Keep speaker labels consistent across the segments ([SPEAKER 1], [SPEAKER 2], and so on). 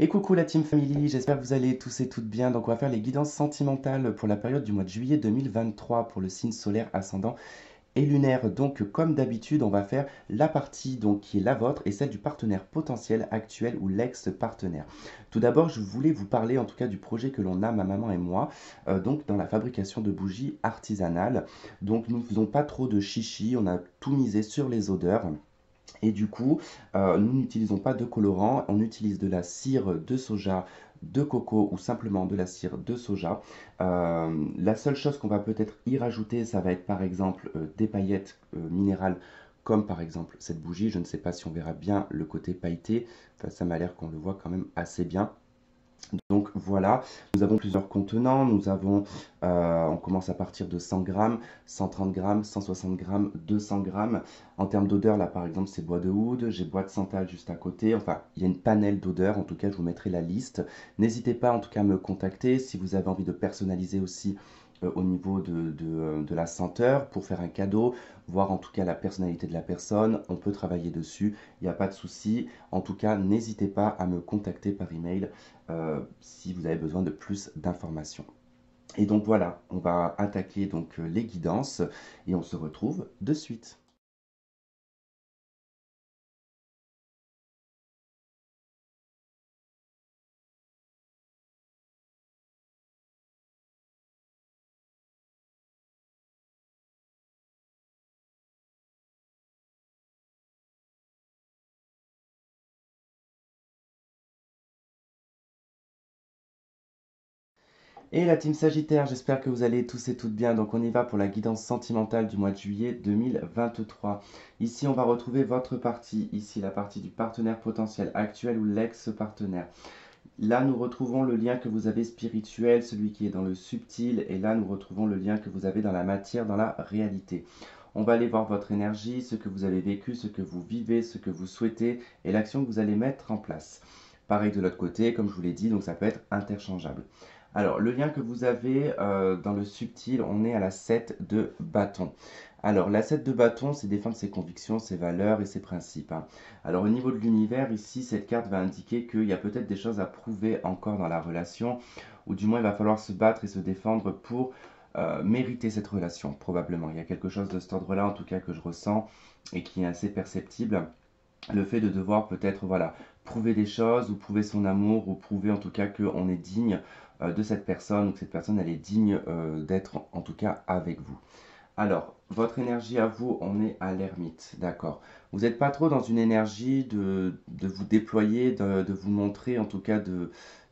[SPEAKER 1] Et coucou la Team Family, j'espère que vous allez tous et toutes bien. Donc on va faire les guidances sentimentales pour la période du mois de juillet 2023 pour le signe solaire ascendant et lunaire. Donc comme d'habitude, on va faire la partie donc qui est la vôtre et celle du partenaire potentiel actuel ou l'ex-partenaire. Tout d'abord, je voulais vous parler en tout cas du projet que l'on a, ma maman et moi, donc dans la fabrication de bougies artisanales. Donc nous ne faisons pas trop de chichi, on a tout misé sur les odeurs. Et du coup, nous n'utilisons pas de colorant, on utilise de la cire de soja, de coco ou simplement de la cire de soja. La seule chose qu'on va peut-être y rajouter, ça va être par exemple des paillettes minérales, comme par exemple cette bougie. Je ne sais pas si on verra bien le côté pailleté, enfin, ça m'a l'air qu'on le voit quand même assez bien. Donc voilà, nous avons plusieurs contenants, on commence à partir de 100 grammes, 130 grammes, 160 grammes, 200 grammes. En termes d'odeur, là par exemple c'est bois de oud, j'ai bois de santal juste à côté, enfin il y a une panel d'odeurs, en tout cas je vous mettrai la liste. N'hésitez pas en tout cas à me contacter si vous avez envie de personnaliser aussi au niveau de la senteur pour faire un cadeau, voir en tout cas la personnalité de la personne, on peut travailler dessus, il n'y a pas de souci. En tout cas, n'hésitez pas à me contacter par email si vous avez besoin de plus d'informations. Et donc voilà, on va attaquer donc les guidances et on se retrouve de suite. Et la team Sagittaire, j'espère que vous allez tous et toutes bien. Donc on y va pour la guidance sentimentale du mois de juillet 2023. Ici, on va retrouver votre partie. Ici, la partie du partenaire potentiel actuel ou l'ex-partenaire. Là, nous retrouvons le lien que vous avez spirituel, celui qui est dans le subtil. Et là, nous retrouvons le lien que vous avez dans la matière, dans la réalité. On va aller voir votre énergie, ce que vous avez vécu, ce que vous vivez, ce que vous souhaitez et l'action que vous allez mettre en place. Pareil de l'autre côté, comme je vous l'ai dit, donc ça peut être interchangeable. Alors, le lien que vous avez dans le subtil, on est à la 7 de bâton. Alors, la 7 de bâton, c'est défendre ses convictions, ses valeurs et ses principes, hein. Alors, au niveau de l'univers, ici, cette carte va indiquer qu'il y a peut-être des choses à prouver encore dans la relation, ou du moins, il va falloir se battre et se défendre pour mériter cette relation, probablement. Il y a quelque chose de cet ordre-là, en tout cas, que je ressens et qui est assez perceptible. Le fait de devoir peut-être voilà, prouver des choses ou prouver son amour ou prouver en tout cas qu'on est digne de cette personne ou que cette personne elle est digne d'être en tout cas avec vous. Alors, votre énergie à vous, on est à l'ermite, d'accord. Vous n'êtes pas trop dans une énergie de vous déployer, de vous montrer, en tout cas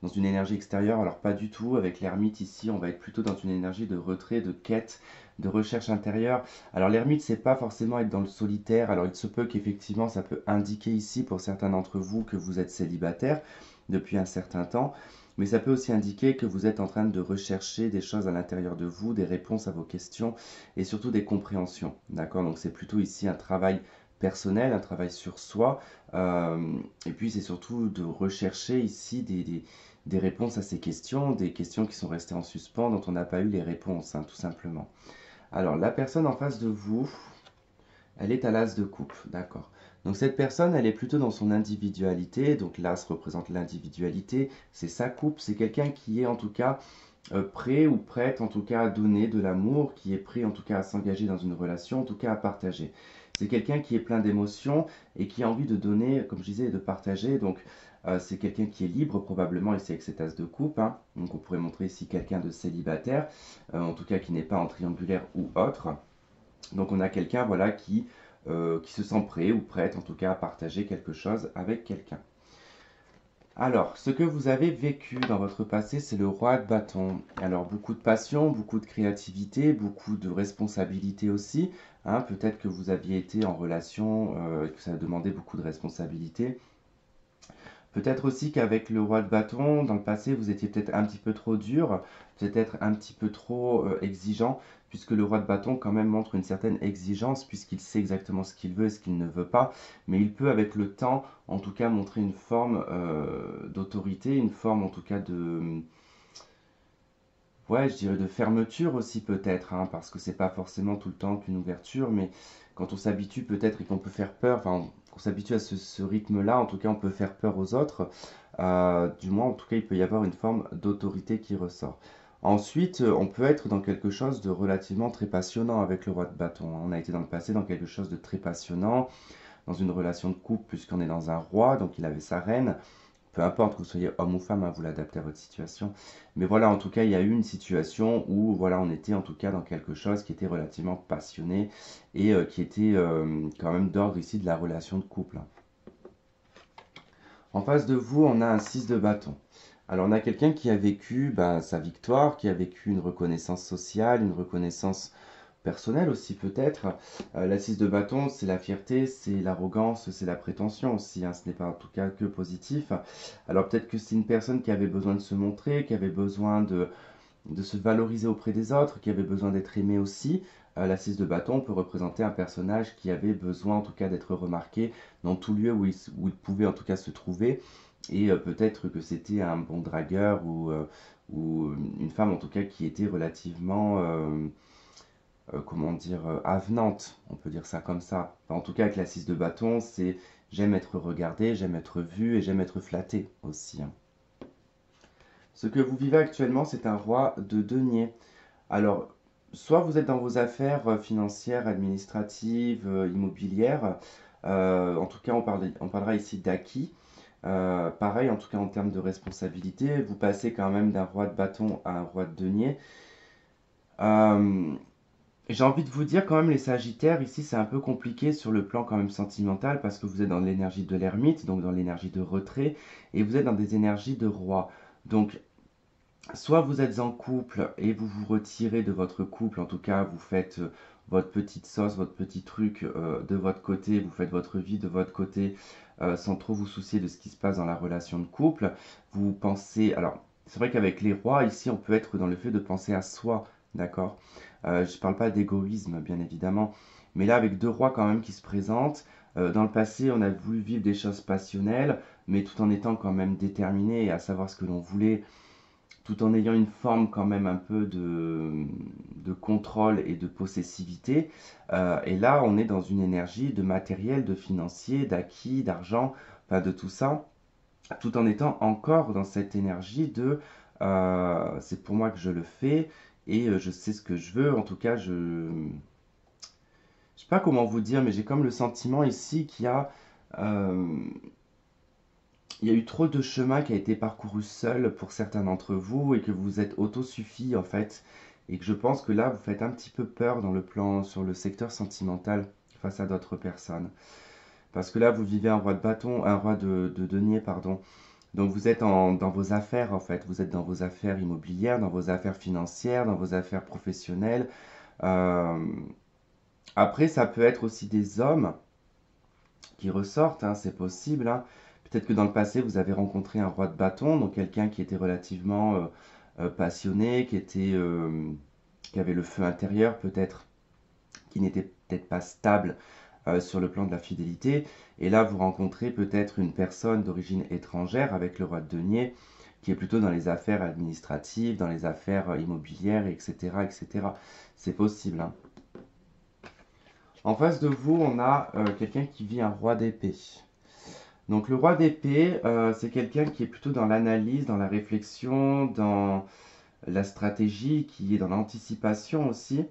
[SPEAKER 1] dans une énergie extérieure. Alors, pas du tout. Avec l'ermite ici, on va être plutôt dans une énergie de retrait, de quête, de recherche intérieure. Alors, l'ermite, c'est pas forcément être dans le solitaire. Alors, il se peut qu'effectivement, ça peut indiquer ici, pour certains d'entre vous, que vous êtes célibataire depuis un certain temps. Mais ça peut aussi indiquer que vous êtes en train de rechercher des choses à l'intérieur de vous, des réponses à vos questions et surtout des compréhensions. D'accord? Donc c'est plutôt ici un travail personnel, un travail sur soi. Et puis c'est surtout de rechercher ici des réponses à ces questions, des questions qui sont restées en suspens, dont on n'a pas eu les réponses, hein, tout simplement. Alors la personne en face de vous, elle est à l'as de coupe, d'accord. Donc cette personne, elle est plutôt dans son individualité, donc l'as représente l'individualité, c'est sa coupe, c'est quelqu'un qui est en tout cas prêt ou prête en tout cas à donner de l'amour, qui est prêt en tout cas à s'engager dans une relation, en tout cas à partager. C'est quelqu'un qui est plein d'émotions et qui a envie de donner, comme je disais, et de partager. Donc c'est quelqu'un qui est libre probablement, et c'est avec cet as de coupe, hein. Donc on pourrait montrer ici quelqu'un de célibataire, en tout cas qui n'est pas en triangulaire ou autre. Donc on a quelqu'un voilà, qui se sent prêt ou prête en tout cas à partager quelque chose avec quelqu'un. Alors, ce que vous avez vécu dans votre passé, c'est le roi de bâton. Alors, beaucoup de passion, beaucoup de créativité, beaucoup de responsabilité aussi, hein. Peut-être que vous aviez été en relation et que ça a demandé beaucoup de responsabilité. Peut-être aussi qu'avec le roi de bâton, dans le passé, vous étiez peut-être un petit peu trop dur, peut-être un petit peu trop exigeant, puisque le roi de bâton quand même montre une certaine exigence, puisqu'il sait exactement ce qu'il veut et ce qu'il ne veut pas, mais il peut avec le temps, en tout cas, montrer une forme d'autorité, une forme en tout cas ouais, je dirais de fermeture aussi peut-être, hein, parce que c'est pas forcément tout le temps qu'une ouverture, mais quand on s'habitue peut-être et qu'on peut faire peur, enfin on s'habitue à ce rythme-là. En tout cas, on peut faire peur aux autres. Du moins, en tout cas, il peut y avoir une forme d'autorité qui ressort. Ensuite, on peut être dans quelque chose de relativement très passionnant avec le roi de bâton. On a été dans le passé dans quelque chose de très passionnant, dans une relation de couple, puisqu'on est dans un roi, donc il avait sa reine. Peu importe que vous soyez homme ou femme, hein, vous l'adaptez à votre situation. Mais voilà, en tout cas, il y a eu une situation où voilà, on était en tout cas dans quelque chose qui était relativement passionné et qui était quand même d'ordre ici de la relation de couple. En face de vous, on a un 6 de bâton. Alors, on a quelqu'un qui a vécu sa victoire, qui a vécu une reconnaissance sociale, une reconnaissance personnelle aussi peut-être. La 6 de bâton, c'est la fierté, c'est l'arrogance, c'est la prétention aussi, hein. Ce n'est pas en tout cas que positif. Alors peut-être que c'est une personne qui avait besoin de se montrer, qui avait besoin de se valoriser auprès des autres, qui avait besoin d'être aimé aussi. La 6 de bâton peut représenter un personnage qui avait besoin en tout cas d'être remarqué dans tout lieu où il pouvait en tout cas se trouver. Et peut-être que c'était un bon dragueur ou une femme en tout cas qui était relativement, comment dire, avenante, on peut dire ça comme ça. Enfin, en tout cas avec la 6 de bâton, c'est j'aime être regardé, j'aime être vu et j'aime être flatté aussi, hein. Ce que vous vivez actuellement, c'est un roi de denier. Alors, soit vous êtes dans vos affaires financières, administratives, immobilières. En tout cas, on parlera ici d'acquis. Pareil, en tout cas en termes de responsabilité, vous passez quand même d'un roi de bâton à un roi de denier. Euh, j'ai envie de vous dire quand même les Sagittaires, ici c'est un peu compliqué sur le plan quand même sentimental parce que vous êtes dans l'énergie de l'ermite, donc dans l'énergie de retrait, et vous êtes dans des énergies de roi. Donc soit vous êtes en couple et vous vous retirez de votre couple, en tout cas vous faites votre petite sauce, votre petit truc de votre côté, vous faites votre vie de votre côté sans trop vous soucier de ce qui se passe dans la relation de couple. Vous pensez, alors c'est vrai qu'avec les rois, ici on peut être dans le fait de penser à soi, d'accord. Je ne parle pas d'égoïsme bien évidemment, mais là avec deux rois quand même qui se présentent. Dans le passé, on a voulu vivre des choses passionnelles, mais tout en étant quand même déterminé et à savoir ce que l'on voulait, tout en ayant une forme quand même un peu de contrôle et de possessivité. Et là, on est dans une énergie de matériel, de financier, d'acquis, d'argent, enfin de tout ça, tout en étant encore dans cette énergie de c'est pour moi que je le fais et je sais ce que je veux. En tout cas, je ne sais pas comment vous dire, mais j'ai comme le sentiment ici euh, il y a eu trop de chemin qui a été parcouru seul pour certains d'entre vous et que vous êtes autosuffi en fait. Et que je pense que là, vous faites un petit peu peur dans le plan, sur le secteur sentimental face à d'autres personnes. Parce que là, vous vivez un roi de bâton, un roi de denier, pardon. Donc vous êtes dans vos affaires en fait. Vous êtes dans vos affaires immobilières, dans vos affaires financières, dans vos affaires professionnelles. Euh, Après, ça peut être aussi des hommes qui ressortent, hein, c'est possible, hein. Peut-être que dans le passé, vous avez rencontré un roi de bâton, donc quelqu'un qui était relativement passionné, qui avait le feu intérieur peut-être, qui n'était peut-être pas stable sur le plan de la fidélité. Et là, vous rencontrez peut-être une personne d'origine étrangère avec le roi de denier, qui est plutôt dans les affaires administratives, dans les affaires immobilières, etc., etc. C'est possible, hein. En face de vous, on a quelqu'un qui vit un roi d'épée. Donc le roi d'épée, c'est quelqu'un qui est plutôt dans l'analyse, dans la réflexion, dans la stratégie, qui est dans l'anticipation aussi.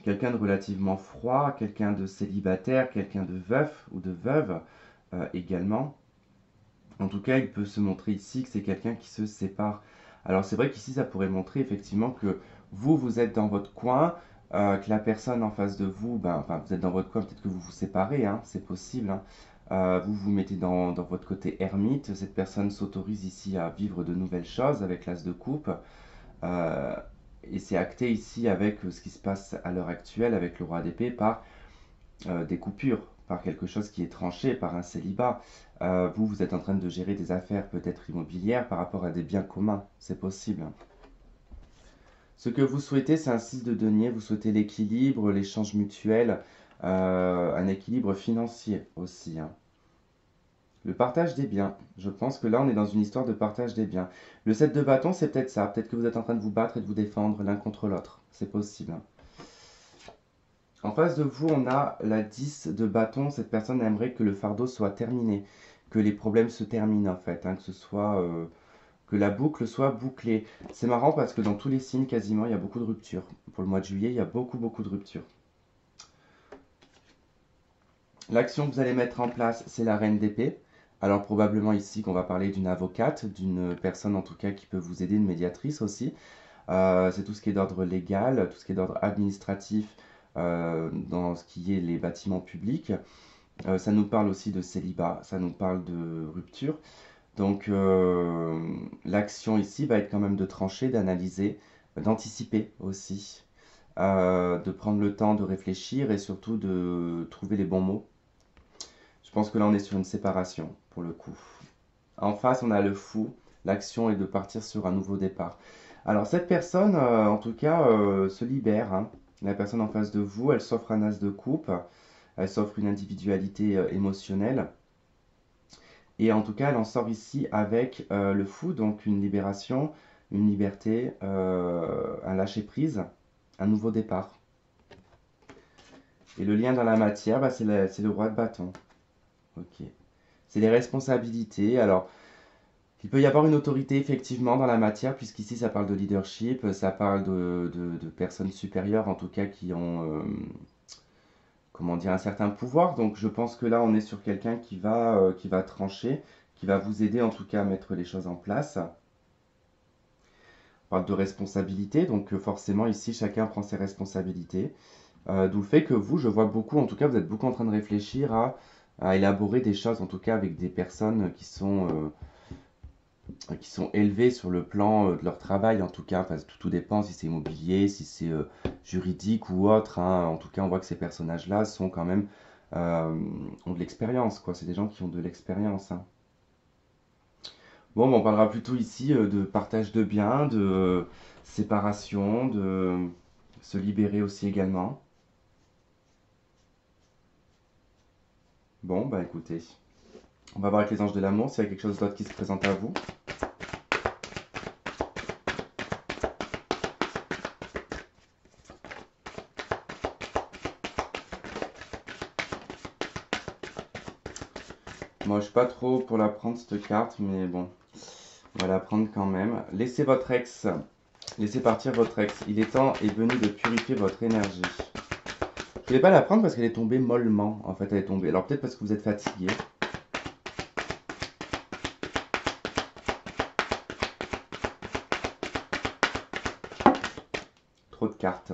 [SPEAKER 1] Quelqu'un de relativement froid, quelqu'un de célibataire, quelqu'un de veuf ou de veuve également. En tout cas, il peut se montrer ici que c'est quelqu'un qui se sépare. Alors c'est vrai qu'ici, ça pourrait montrer effectivement que vous êtes dans votre coin, que la personne en face de vous, enfin, vous êtes dans votre coin, peut-être que vous vous séparez, hein, c'est possible, hein. Vous vous mettez dans votre côté ermite. Cette personne s'autorise ici à vivre de nouvelles choses avec l'as de coupe. Euh, et c'est acté ici avec ce qui se passe à l'heure actuelle avec le roi d'épée par des coupures, par quelque chose qui est tranché, par un célibat. Vous êtes en train de gérer des affaires peut-être immobilières par rapport à des biens communs. C'est possible. Ce que vous souhaitez, c'est un 6 de denier. Vous souhaitez l'équilibre, l'échange mutuel, un équilibre financier aussi, hein. Le partage des biens. Je pense que là, on est dans une histoire de partage des biens. Le 7 de bâton, c'est peut-être ça. Peut-être que vous êtes en train de vous battre et de vous défendre l'un contre l'autre. C'est possible, hein. En face de vous, on a la 10 de bâton. Cette personne aimerait que le fardeau soit terminé, que les problèmes se terminent en fait, hein, que ce soit que la boucle soit bouclée. C'est marrant parce que dans tous les signes, quasiment, il y a beaucoup de ruptures. Pour le mois de juillet, il y a beaucoup de ruptures. L'action que vous allez mettre en place, c'est la reine d'épée. Alors probablement ici qu'on va parler d'une avocate, d'une personne en tout cas qui peut vous aider, une médiatrice aussi. C'est tout ce qui est d'ordre légal, tout ce qui est d'ordre administratif dans ce qui est les bâtiments publics. Ça nous parle aussi de célibat, ça nous parle de rupture. Donc l'action ici va être quand même de trancher, d'analyser, d'anticiper aussi, de prendre le temps de réfléchir et surtout de trouver les bons mots. Je pense que là on est sur une séparation pour le coup. En face on a le fou, l'action est de partir sur un nouveau départ. Alors cette personne en tout cas se libère, hein. La personne en face de vous, elle s'offre un as de coupe, elle s'offre une individualité émotionnelle. Et en tout cas, elle en sort ici avec le fou, donc une libération, une liberté, un lâcher-prise, un nouveau départ. Et le lien dans la matière, bah, c'est le roi de bâton. Ok. C'est les responsabilités. Alors, il peut y avoir une autorité effectivement dans la matière, puisqu'ici ça parle de leadership, ça parle de personnes supérieures, en tout cas qui ont, comment dire, un certain pouvoir. Donc je pense que là, on est sur quelqu'un qui va trancher, qui va vous aider en tout cas à mettre les choses en place. On parle de responsabilité, donc forcément ici, chacun prend ses responsabilités. D'où le fait que vous, je vois beaucoup, en tout cas, vous êtes beaucoup en train de réfléchir à élaborer des choses, en tout cas avec des personnes qui sont élevées sur le plan de leur travail, en tout cas, enfin, tout dépend si c'est immobilier, si c'est juridique ou autre, hein. En tout cas, on voit que ces personnages-là sont quand même, ont de l'expérience, quoi. C'est des gens qui ont de l'expérience, hein. Bon, on parlera plutôt ici de partage de biens, de séparation, de se libérer aussi également. Bon, bah écoutez, on va voir avec les anges de l'amour s'il y a quelque chose d'autre qui se présente à vous. Moi, je suis pas trop pour la prendre cette carte, mais bon, on va la prendre quand même. Laissez votre ex, laissez partir votre ex. Il est temps et venu de purifier votre énergie. Je voulais pas la prendre parce qu'elle est tombée mollement. En fait, elle est tombée. Alors peut-être parce que vous êtes fatigué. Trop de cartes.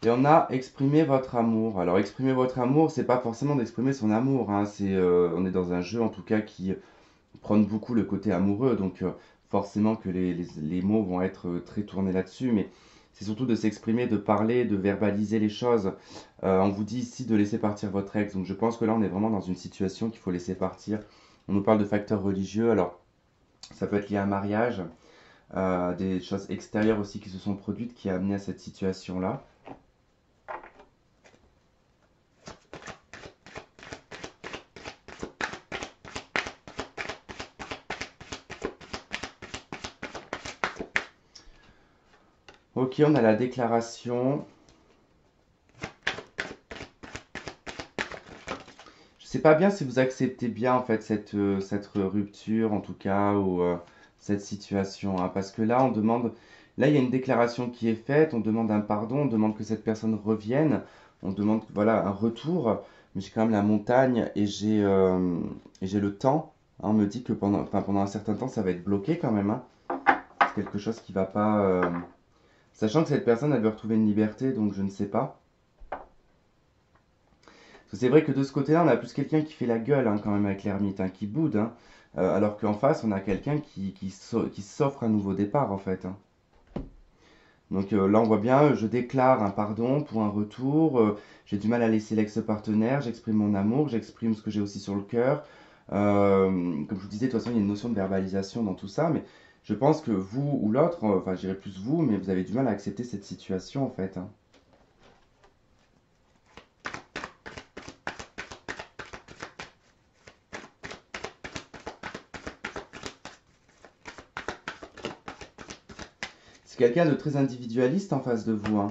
[SPEAKER 1] Et on a exprimé votre amour. Alors exprimer votre amour, c'est pas forcément d'exprimer son amour, hein. On est dans un jeu en tout cas qui prône beaucoup le côté amoureux, donc forcément que les mots vont être très tournés là-dessus, mais c'est surtout de s'exprimer, de parler, de verbaliser les choses. On vous dit ici de laisser partir votre ex, donc je pense que là on est vraiment dans une situation qu'il faut laisser partir. On nous parle de facteurs religieux, alors ça peut être lié à un mariage, des choses extérieures aussi qui se sont produites qui a amené à cette situation-là. Ok, on a la déclaration. Je sais pas bien si vous acceptez bien en fait cette rupture en tout cas ou cette situation, hein, parce que là on demande, là il y a une déclaration qui est faite, on demande un pardon, on demande que cette personne revienne, on demande voilà un retour, mais j'ai quand même la montagne et j'ai le temps, hein. On me dit que pendant un certain temps ça va être bloqué quand même, hein. C'est quelque chose qui va pas, sachant que cette personne elle veut retrouver une liberté, donc je ne sais pas. Parce que c'est vrai que de ce côté-là, on a plus quelqu'un qui fait la gueule, hein, quand même avec l'ermite, hein, qui boude, hein. Alors qu'en face, on a quelqu'un qui s'offre un nouveau départ, en fait, hein. Donc là, on voit bien, je déclare un pardon pour un retour, j'ai du mal à laisser l'ex-partenaire, j'exprime mon amour, j'exprime ce que j'ai aussi sur le cœur. Comme je vous disais, de toute façon, il y a une notion de verbalisation dans tout ça, mais je pense que vous ou l'autre, enfin, j'irai plus vous, mais vous avez du mal à accepter cette situation, en fait, hein. C'est quelqu'un de très individualiste en face de vous, hein.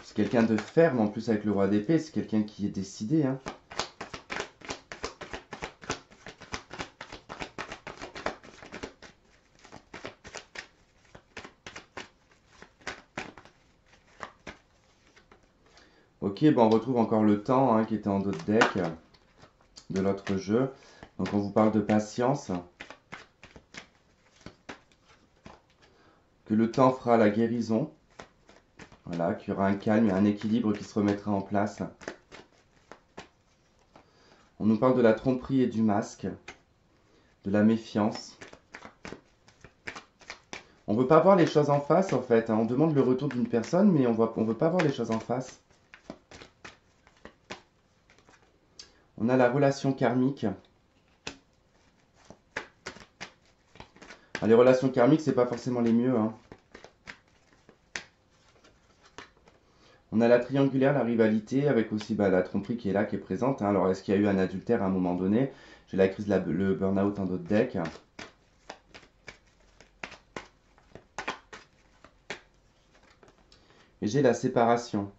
[SPEAKER 1] C'est quelqu'un de ferme en plus avec le roi d'épée. C'est quelqu'un qui est décidé, hein. Ok, bon, on retrouve encore le temps hein, qui était en dos de deck de l'autre jeu. Donc on vous parle de patience. Que le temps fera la guérison. Voilà, qu'il y aura un calme et un équilibre qui se remettra en place. On nous parle de la tromperie et du masque. De la méfiance. On ne veut pas voir les choses en face en fait. On demande le retour d'une personne mais on ne veut pas voir les choses en face. On a la relation karmique. Les relations karmiques, c'est pas forcément les mieux. Hein. On a la triangulaire, la rivalité, avec aussi la tromperie qui est là, qui est présente. Hein. Alors, est-ce qu'il y a eu un adultère à un moment donné? J'ai la crise, le burn-out en d'autres decks. Et j'ai la séparation.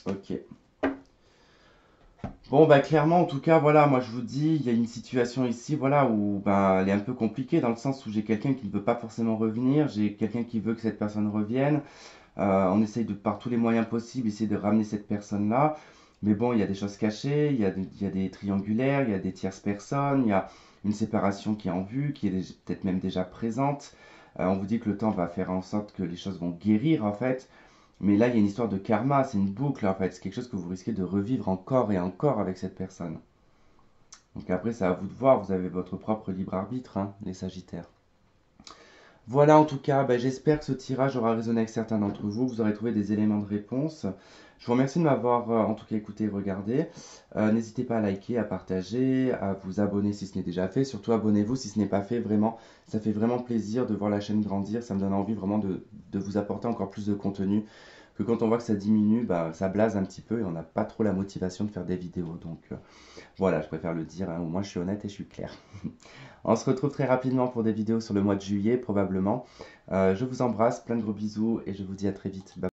[SPEAKER 1] Ok. Bon, clairement, en tout cas, voilà, moi je vous dis, il y a une situation ici, voilà, où elle est un peu compliquée, dans le sens où j'ai quelqu'un qui ne veut pas forcément revenir, j'ai quelqu'un qui veut que cette personne revienne. On essaye de, par tous les moyens possibles, essayer de ramener cette personne-là. Mais bon, il y a des choses cachées, il y a des triangulaires, il y a des tierces personnes, il y a une séparation qui est en vue, qui est peut-être même déjà présente. On vous dit que le temps va faire en sorte que les choses vont guérir, en fait. Mais là, il y a une histoire de karma, c'est une boucle, en fait. C'est quelque chose que vous risquez de revivre encore et encore avec cette personne. Donc après, c'est à vous de voir, vous avez votre propre libre arbitre, hein, les Sagittaires. Voilà en tout cas, j'espère que ce tirage aura résonné avec certains d'entre vous, vous aurez trouvé des éléments de réponse. Je vous remercie de m'avoir en tout cas écouté et regardé. N'hésitez pas à liker, à partager, à vous abonner si ce n'est déjà fait. Surtout abonnez-vous si ce n'est pas fait, vraiment. Ça fait vraiment plaisir de voir la chaîne grandir, ça me donne envie vraiment de vous apporter encore plus de contenu. Que quand on voit que ça diminue, ça blase un petit peu et on n'a pas trop la motivation de faire des vidéos. Donc voilà, je préfère le dire, hein, au moins je suis honnête et je suis clair. On se retrouve très rapidement pour des vidéos sur le mois de juillet, probablement. Je vous embrasse, plein de gros bisous et je vous dis à très vite. Bye.